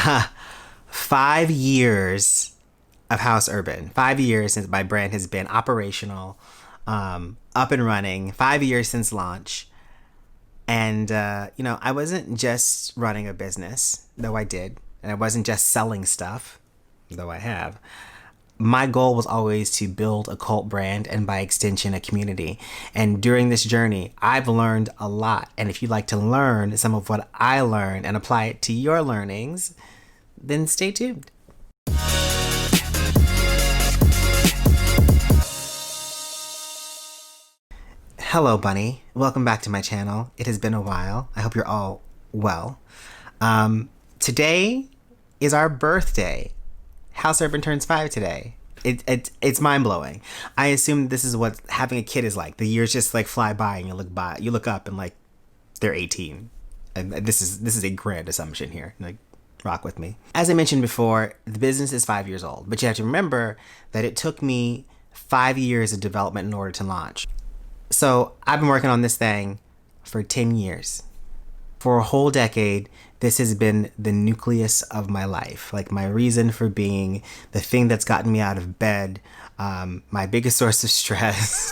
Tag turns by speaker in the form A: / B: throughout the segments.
A: 5 years of Haus Urban. 5 years since my brand has been operational, up and running. 5 years since launch. And, I wasn't just running a business, though I did. And I wasn't just selling stuff, though I have. My goal was always to build a cult brand and by extension, a community. And during this journey, I've learned a lot. And if you'd like to learn some of what I learned and apply it to your learnings, then stay tuned. Hello, Bunny. Welcome back to my channel. It has been a while. I hope you're all well. Today is our birthday. Haus Urban turns 5 today. It's mind blowing. I assume this is what having a kid is like. The years just like fly by, and you look up and like they're 18. And this is a grand assumption here. Like, rock with me. As I mentioned before, the business is 5 years old, but you have to remember that it took me 5 years of development in order to launch. So I've been working on this thing for 10 years. For a whole decade, this has been the nucleus of my life, like my reason for being, the thing that's gotten me out of bed, my biggest source of stress.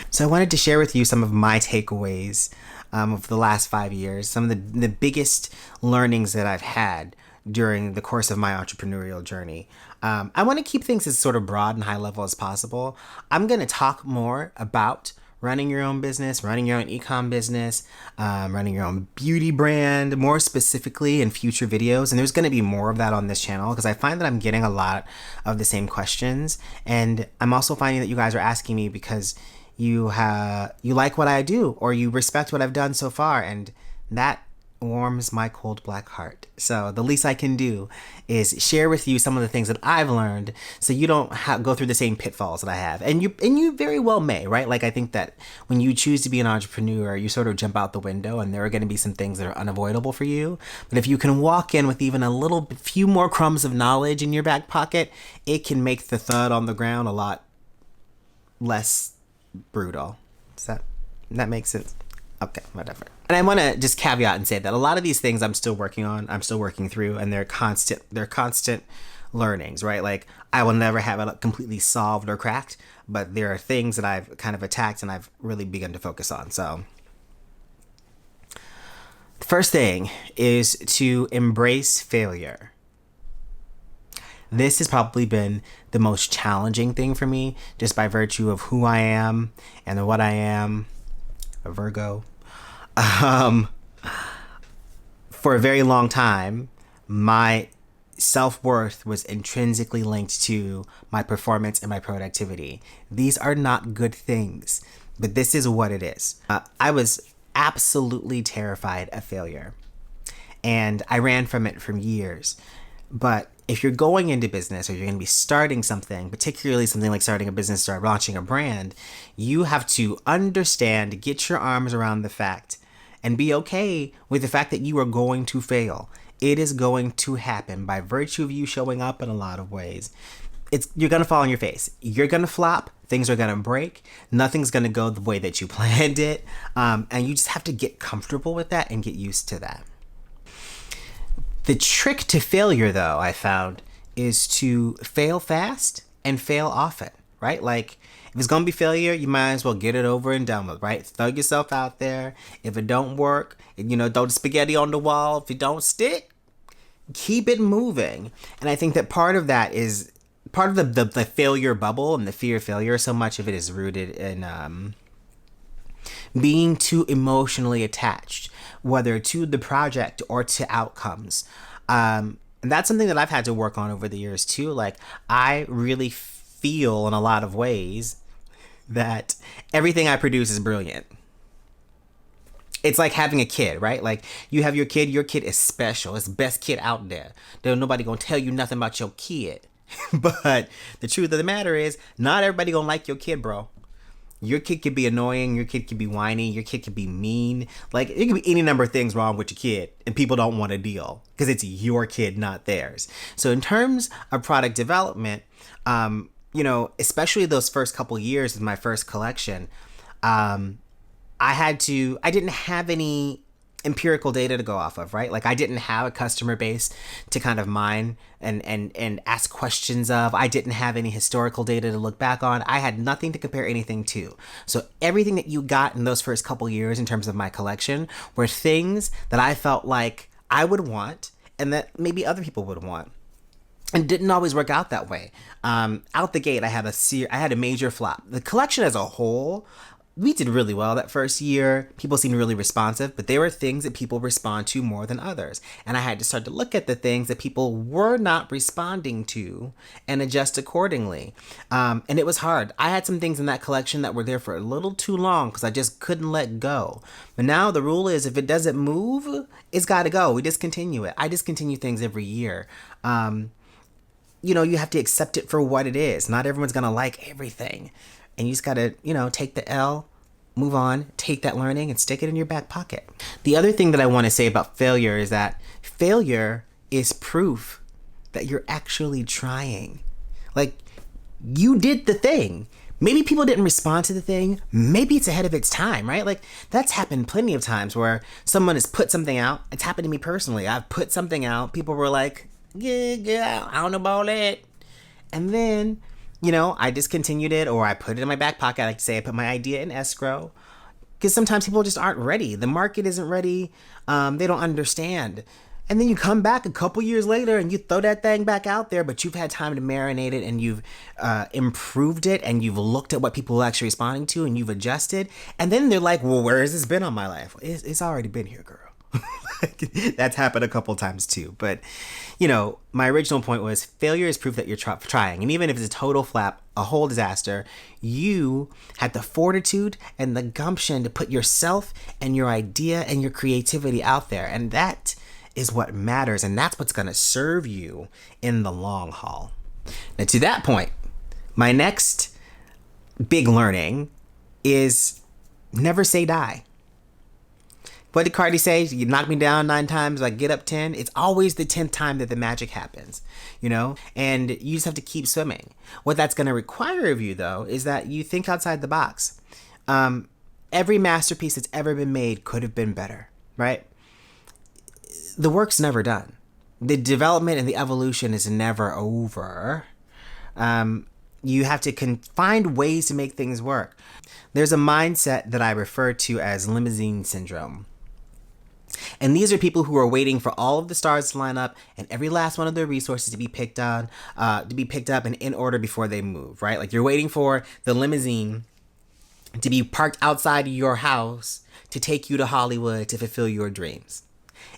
A: So I wanted to share with you some of my takeaways of the last 5 years, some of the biggest learnings that I've had during the course of my entrepreneurial journey. I want to keep things as sort of broad and high level as possible. I'm going to talk more about running your own business, running your own e-com business, running your own beauty brand, more specifically in future videos. And there's going to be more of that on this channel because I find that I'm getting a lot of the same questions. And I'm also finding that you guys are asking me because you like what I do or you respect what I've done so far. And that warms my cold black heart. So the least I can do is share with you some of the things that I've learned so you don't go through the same pitfalls that I have. And you very well may, right? Like, I think that when you choose to be an entrepreneur, you sort of jump out the window and there are going to be some things that are unavoidable for you. But if you can walk in with even a few more crumbs of knowledge in your back pocket, it can make the thud on the ground a lot less brutal. Does that make sense? Okay, whatever. And I want to just caveat and say that a lot of these things I'm still working on, I'm still working through, and they're constant learnings, right? Like, I will never have it completely solved or cracked, but there are things that I've kind of attacked and I've really begun to focus on. So the first thing is to embrace failure. This has probably been the most challenging thing for me, just by virtue of who I am and what I am. A Virgo. For a very long time, my self-worth was intrinsically linked to my performance and my productivity. These are not good things, but this is what it is. I was absolutely terrified of failure, and I ran from it for years. But if you're going into business or you're going to be starting something, particularly something like starting a business or launching a brand, you have to understand, get your arms around the fact, and be okay with the fact that you are going to fail. It is going to happen by virtue of you showing up in a lot of ways. You're going to fall on your face. You're going to flop. Things are going to break. Nothing's going to go the way that you planned it. And you just have to get comfortable with that and get used to that. The trick to failure, though, I found, is to fail fast and fail often, right? Like, if it's going to be failure, you might as well get it over and done with, right? Throw yourself out there. If it don't work, don't spaghetti on the wall. If it don't stick, keep it moving. And I think that part of that is, part of the failure bubble and the fear of failure, so much of it is rooted in being too emotionally attached, whether to the project or to outcomes. And that's something that I've had to work on over the years too. Like, I really feel in a lot of ways that everything I produce is brilliant. It's like having a kid, right? Like, you have your kid is special. It's the best kid out there. There's nobody gonna tell you nothing about your kid. But the truth of the matter is, not everybody gonna like your kid, bro. Your kid could be annoying, your kid could be whiny, your kid could be mean. Like, it could be any number of things wrong with your kid, and people don't want to deal because it's your kid, not theirs. So in terms of product development, especially those first couple years of my first collection, I didn't have any empirical data to go off of, right? Like I didn't have a customer base to kind of mine and ask questions of. I didn't have any historical data to look back on. I had nothing to compare anything to. So everything that you got in those first couple years in terms of my collection were things that I felt like I would want and that maybe other people would want. And didn't always work out that way. Out the gate, I had a major flop. The collection as a whole, we did really well that first year. People seemed really responsive, but there were things that people respond to more than others. And I had to start to look at the things that people were not responding to and adjust accordingly. And it was hard. I had some things in that collection that were there for a little too long because I just couldn't let go. But now the rule is if it doesn't move, it's got to go. We discontinue it. I discontinue things every year. You have to accept it for what it is. Not everyone's going to like everything. And you just got to, take the L, move on, take that learning and stick it in your back pocket. The other thing that I want to say about failure is that failure is proof that you're actually trying. Like, you did the thing. Maybe people didn't respond to the thing. Maybe it's ahead of its time, right? Like, that's happened plenty of times where someone has put something out. It's happened to me personally. I've put something out. People were like, yeah, I don't know about it. And then I discontinued it or I put it in my back pocket. I like to say I put my idea in escrow because sometimes people just aren't ready. The market isn't ready. They don't understand. And then you come back a couple years later and you throw that thing back out there, but you've had time to marinate it and you've improved it and you've looked at what people are actually responding to and you've adjusted. And then they're like, well, where has this been on my life? It's already been here, girl. That's happened a couple times too. But, my original point was failure is proof that you're trying. And even if it's a total flap, a whole disaster, you had the fortitude and the gumption to put yourself and your idea and your creativity out there. And that is what matters. And that's what's going to serve you in the long haul. Now, to that point, my next big learning is never say die. What did Cardi say? You knock me down 9 times, I get up 10. It's always the 10th time that the magic happens, and you just have to keep swimming. What that's going to require of you, though, is that you think outside the box. Every masterpiece that's ever been made could have been better, right? The work's never done. The development and the evolution is never over. You have to find ways to make things work. There's a mindset that I refer to as limousine syndrome. And these are people who are waiting for all of the stars to line up and every last one of their resources to be picked up and in order before they move, right? Like you're waiting for the limousine to be parked outside of your house to take you to Hollywood to fulfill your dreams.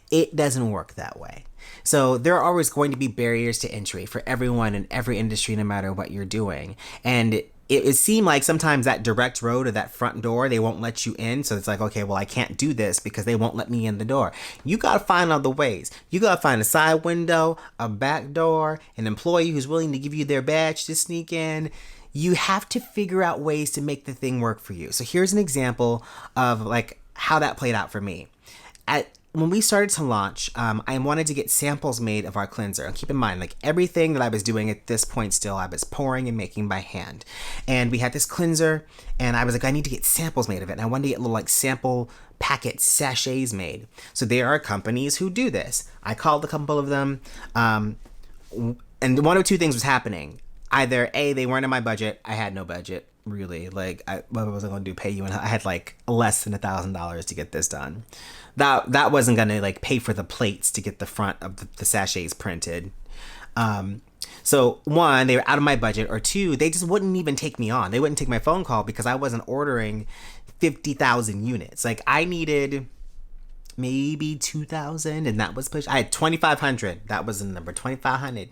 A: It doesn't work that way. So there are always going to be barriers to entry for everyone in every industry, no matter what you're doing. And it seemed like sometimes that direct road or that front door, they won't let you in. So it's like, okay, well, I can't do this because they won't let me in the door. You got to find other ways. You got to find a side window, a back door, an employee who's willing to give you their badge to sneak in. You have to figure out ways to make the thing work for you. So here's an example of like how that played out for me. When we started to launch, I wanted to get samples made of our cleanser. And keep in mind, like everything that I was doing at this point still, I was pouring and making by hand. And we had this cleanser, and I was like, I need to get samples made of it. And I wanted to get little like sample packet sachets made. So there are companies who do this. I called a couple of them, and one of two things was happening. Either A, they weren't in my budget. I had no budget, really. Like, what was I going to do? Pay you? And I had like less than $1,000 to get this done. That wasn't going to like pay for the plates to get the front of the sachets printed. So one, they were out of my budget, or two, they just wouldn't even take me on. They wouldn't take my phone call because I wasn't ordering 50,000 units. Like I needed maybe 2,000 and that was pushed. I had 2,500. That was the number, 2,500.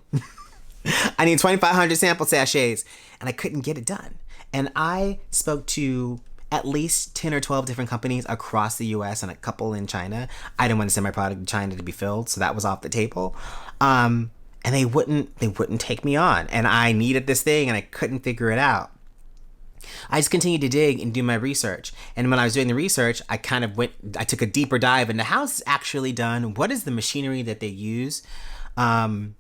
A: I need 2,500 sample sachets and I couldn't get it done. And I spoke to at least 10 or 12 different companies across the US and a couple in China. I didn't want to send my product to China to be filled, so that was off the table. And they wouldn't take me on. And I needed this thing and I couldn't figure it out. I just continued to dig and do my research. And when I was doing the research, I took a deeper dive into how it's actually done, what is the machinery that they use. And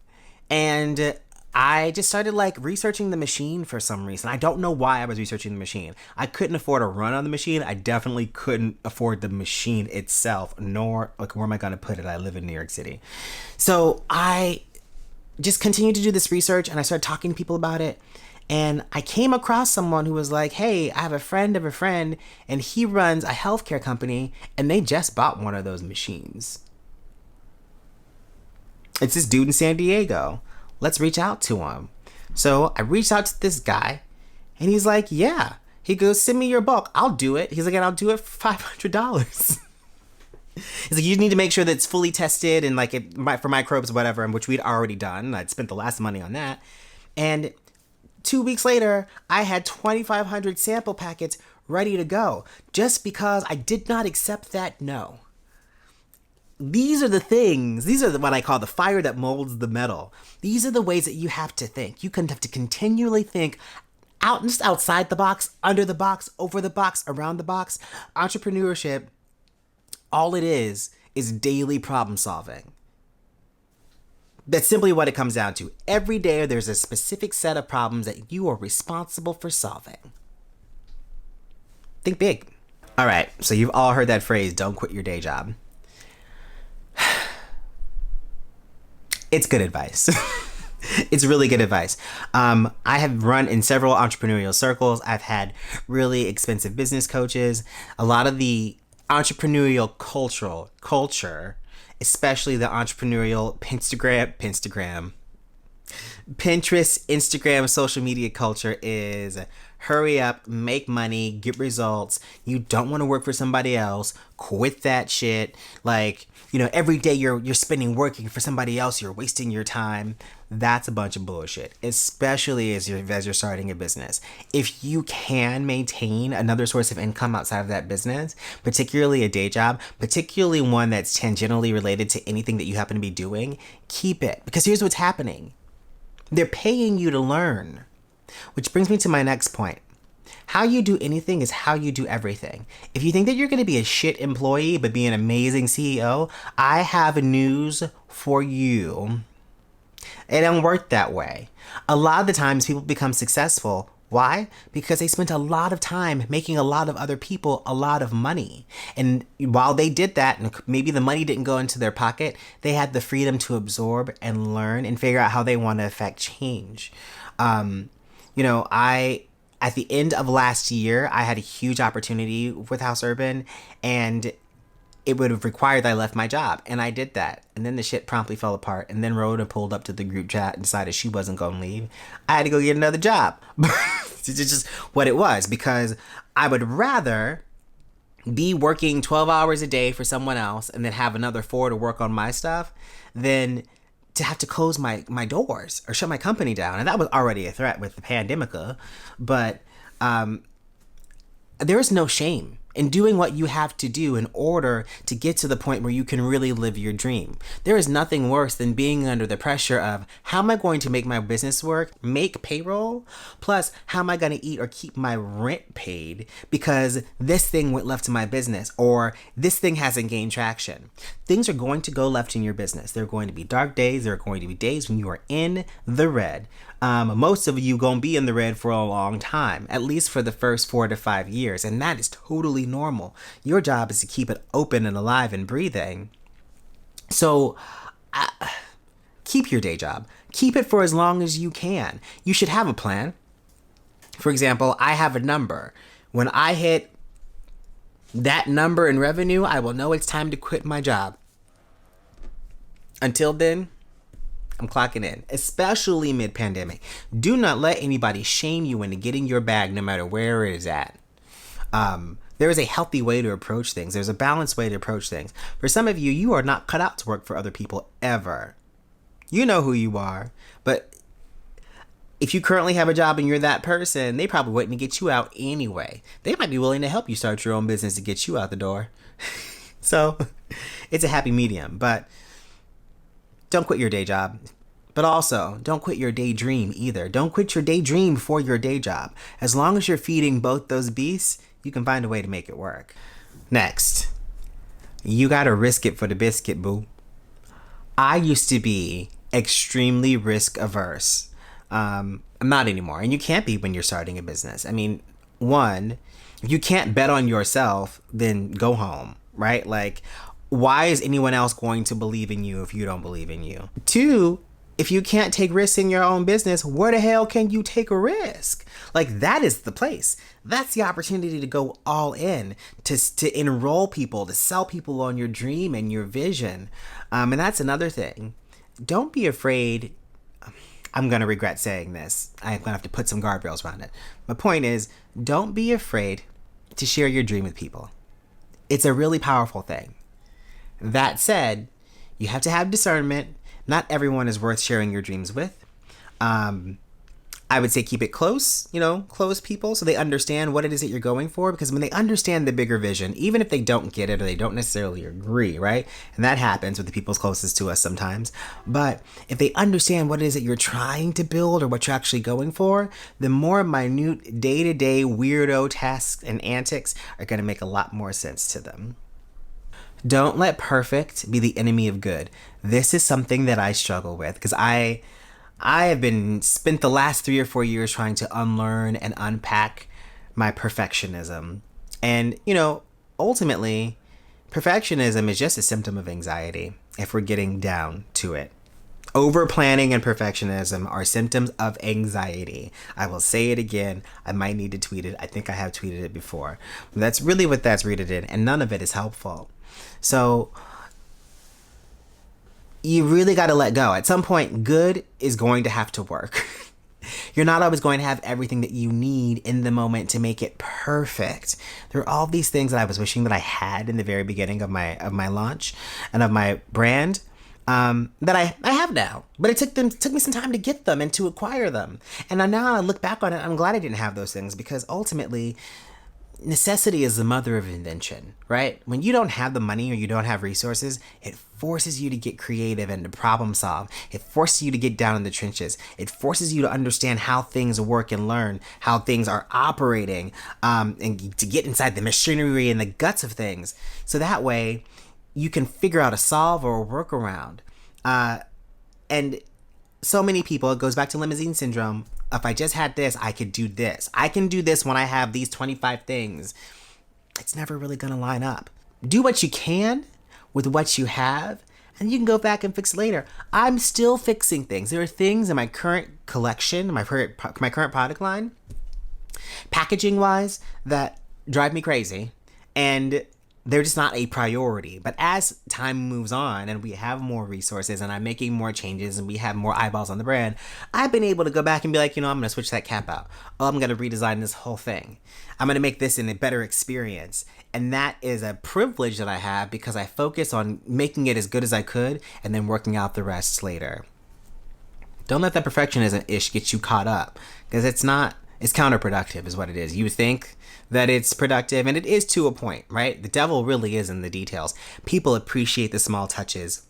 A: I just started like researching the machine for some reason. I don't know why I was researching the machine. I couldn't afford a run on the machine. I definitely couldn't afford the machine itself, nor like where am I going to put it? I live in New York City. So I just continued to do this research and I started talking to people about it. And I came across someone who was like, hey, I have a friend of a friend and he runs a healthcare company and they just bought one of those machines. It's this dude in San Diego. Let's reach out to him. So I reached out to this guy and he's like, yeah. He goes, send me your bulk. I'll do it. He's like, and I'll do it for $500. He's like, you need to make sure that it's fully tested and like for microbes, whatever, which we'd already done. I'd spent the last money on that. And 2 weeks later, I had 2,500 sample packets ready to go just because I did not accept that no. These are the things, these are what I call the fire that molds the metal. These are the ways that you have to think. You have to continually think just outside the box, under the box, over the box, around the box. Entrepreneurship, all it is daily problem solving. That's simply what it comes down to. Every day there's a specific set of problems that you are responsible for solving. Think big. All right, so you've all heard that phrase, don't quit your day job. It's good advice. It's really good advice. I have run in several entrepreneurial circles. I've had really expensive business coaches. A lot of the entrepreneurial culture, especially the entrepreneurial Pinterest, Instagram, social media culture is hurry up, make money, get results. You don't want to work for somebody else. Quit that shit. Like, every day you're spending working for somebody else, you're wasting your time. That's a bunch of bullshit, especially as you're starting a business. If you can maintain another source of income outside of that business, particularly a day job, particularly one that's tangentially related to anything that you happen to be doing, keep it. Because here's what's happening. They're paying you to learn. Which brings me to my next point. How you do anything is how you do everything. If you think that you're going to be a shit employee but be an amazing CEO, I have news for you. It don't work that way. A lot of the times people become successful. Why? Because they spent a lot of time making a lot of other people a lot of money. And while they did that, and maybe the money didn't go into their pocket, they had the freedom to absorb and learn and figure out how they want to affect change. At the end of last year, I had a huge opportunity with Haus Urban, and it would have required that I left my job. And I did that. And then the shit promptly fell apart. And then Rhoda pulled up to the group chat and decided she wasn't going to leave. I had to go get another job. It's just what it was, because I would rather be working 12 hours a day for someone else and then have another 4 to work on my stuff than to have to close my doors or shut my company down. And that was already a threat with the pandemica. But there is no shame in doing what you have to do in order to get to the point where you can really live your dream. There is nothing worse than being under the pressure of how am I going to make my business work, make payroll, plus how am I going to eat or keep my rent paid because this thing went left in my business or this thing hasn't gained traction. Things are going to go left in your business. There are going to be dark days. There are going to be days when you are in the red. Most of you gonna be in the red for a long time, at least for the first 4 to 5 years, and that is totally normal. Your job is to keep it open and alive and breathing. So keep your day job. Keep it for as long as you can. You should have a plan. For example, I have a number. When I hit that number in revenue, I will know it's time to quit my job. Until then, I'm clocking in, especially mid-pandemic. Do not let anybody shame you into getting your bag no matter where it is at. There is a healthy way to approach things. There's a balanced way to approach things. For some of you, you are not cut out to work for other people ever. You know who you are. But if you currently have a job and you're that person, they probably wouldn't get you out anyway. They might be willing to help you start your own business to get you out the door. So it's a happy medium. But don't quit your day job, but also don't quit your daydream either. Don't quit your daydream for your day job. As long as you're feeding both those beasts, you can find a way to make it work. Next, you gotta risk it for the biscuit, boo. I used to be extremely risk averse. I'm not anymore. And you can't be when you're starting a business. I mean, one, if you can't bet on yourself, then go home, right? Like, why is anyone else going to believe in you if you don't believe in you? Two, if you can't take risks in your own business, where the hell can you take a risk? Like, that is the place. That's the opportunity to go all in, to enroll people, to sell people on your dream and your vision. And that's another thing. Don't be afraid. I'm going to regret saying this. I'm going to have to put some guardrails around it. My point is, don't be afraid to share your dream with people. It's a really powerful thing. That said, you have to have discernment. Not everyone is worth sharing your dreams with. I would say keep it close, close people so they understand what it is that you're going for. Because when they understand the bigger vision, even if they don't get it or they don't necessarily agree, right? And that happens with the people closest to us sometimes. But if they understand what it is that you're trying to build or what you're actually going for, the more minute day-to-day weirdo tasks and antics are going to make a lot more sense to them. Don't let perfect be the enemy of good. This is something that I struggle with because I have spent the last 3 or 4 years trying to unlearn and unpack my perfectionism. And, ultimately, perfectionism is just a symptom of anxiety if we're getting down to it. Over planning and perfectionism are symptoms of anxiety. I will say it again. I might need to tweet it. I think I have tweeted it before. But that's really what that's rooted in, and none of it is helpful. So you really got to let go. At some point, good is going to have to work. You're not always going to have everything that you need in the moment to make it perfect. There are all these things that I was wishing that I had in the very beginning of my launch and of my brand that I have now. But it took me some time to get them and to acquire them. And now I look back on it, I'm glad I didn't have those things because ultimately, necessity is the mother of invention, right? When you don't have the money or you don't have resources, it forces you to get creative and to problem solve. It forces you to get down in the trenches. It forces you to understand how things work and learn how things are operating, and to get inside the machinery and the guts of things. So that way you can figure out a solve or a workaround. And so many people, it goes back to limousine syndrome. If I just had this, I could do this. I can do this when I have these 25 things. It's never really going to line up. Do what you can with what you have, and you can go back and fix later. I'm still fixing things. There are things in my current collection, my current product line, packaging-wise, that drive me crazy. And they're just not a priority. But as time moves on and we have more resources and I'm making more changes and we have more eyeballs on the brand, I've been able to go back and be like, I'm going to switch that cap out. Oh, I'm going to redesign this whole thing. I'm going to make this in a better experience. And that is a privilege that I have because I focus on making it as good as I could and then working out the rest later. Don't let that perfectionism ish get you caught up because it's counterproductive is what it is. You think that it's productive, and it is to a point, right? The devil really is in the details. People appreciate the small touches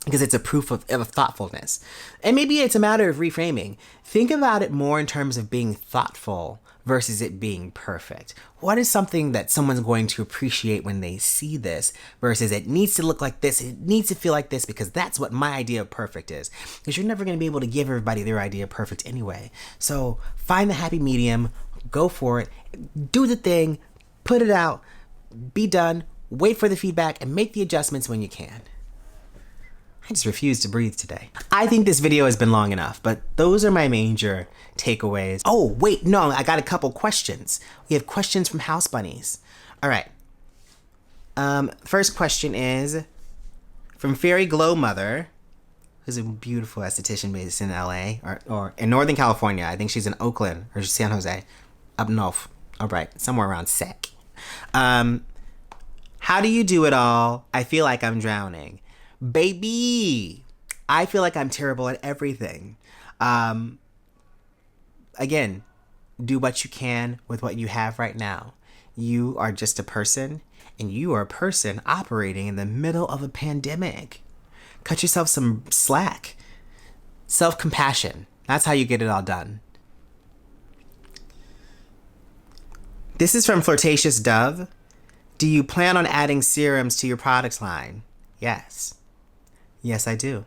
A: because it's a proof of thoughtfulness. And maybe it's a matter of reframing. Think about it more in terms of being thoughtful versus it being perfect. What is something that someone's going to appreciate when they see this versus it needs to look like this, it needs to feel like this because that's what my idea of perfect is. Because you're never going to be able to give everybody their idea of perfect anyway. So find the happy medium, go for it, do the thing, put it out, be done, wait for the feedback, and make the adjustments when you can. I just refuse to breathe today. I think this video has been long enough, but those are my major takeaways. Oh, wait, no, I got a couple questions. We have questions from House Bunnies. All right. First question is from Fairy Glow Mother, who's a beautiful esthetician based in LA or in Northern California. I think she's in Oakland or San Jose, up north. All right, somewhere around SEC. How do you do it all? I feel like I'm drowning. Baby, I feel like I'm terrible at everything. Again, do what you can with what you have right now. You are just a person, and you are a person operating in the middle of a pandemic. Cut yourself some slack. Self-compassion. That's how you get it all done. This is from Flirtatious Dove. Do you plan on adding serums to your product line? Yes. Yes, I do.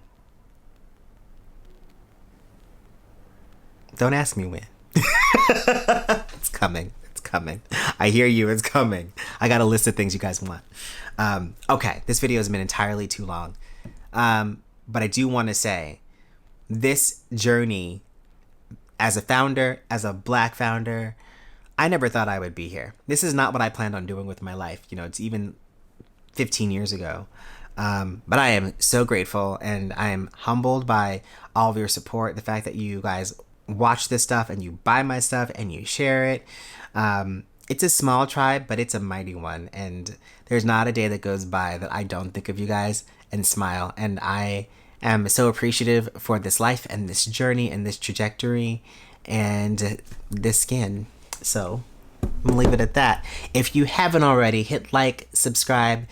A: Don't ask me when. It's coming. It's coming. I hear you. It's coming. I got a list of things you guys want. Okay, this video has been entirely too long. But I do want to say this journey as a founder, as a Black founder, I never thought I would be here. This is not what I planned on doing with my life. You know, it's even 15 years ago. But I am so grateful, and I am humbled by all of your support. The fact that you guys watch this stuff and you buy my stuff and you share it. It's a small tribe, but it's a mighty one. And there's not a day that goes by that I don't think of you guys and smile. And I am so appreciative for this life and this journey and this trajectory and this skin. So I'm gonna leave it at that. If you haven't already, hit like, subscribe,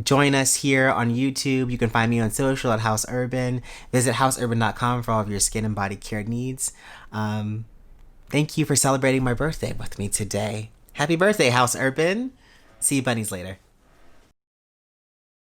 A: join us here on YouTube. You can find me on social at Haus Urban. Visit housurban.com for all of your skin and body care needs. Thank you for celebrating my birthday with me today. Happy birthday, Haus Urban. See you bunnies later.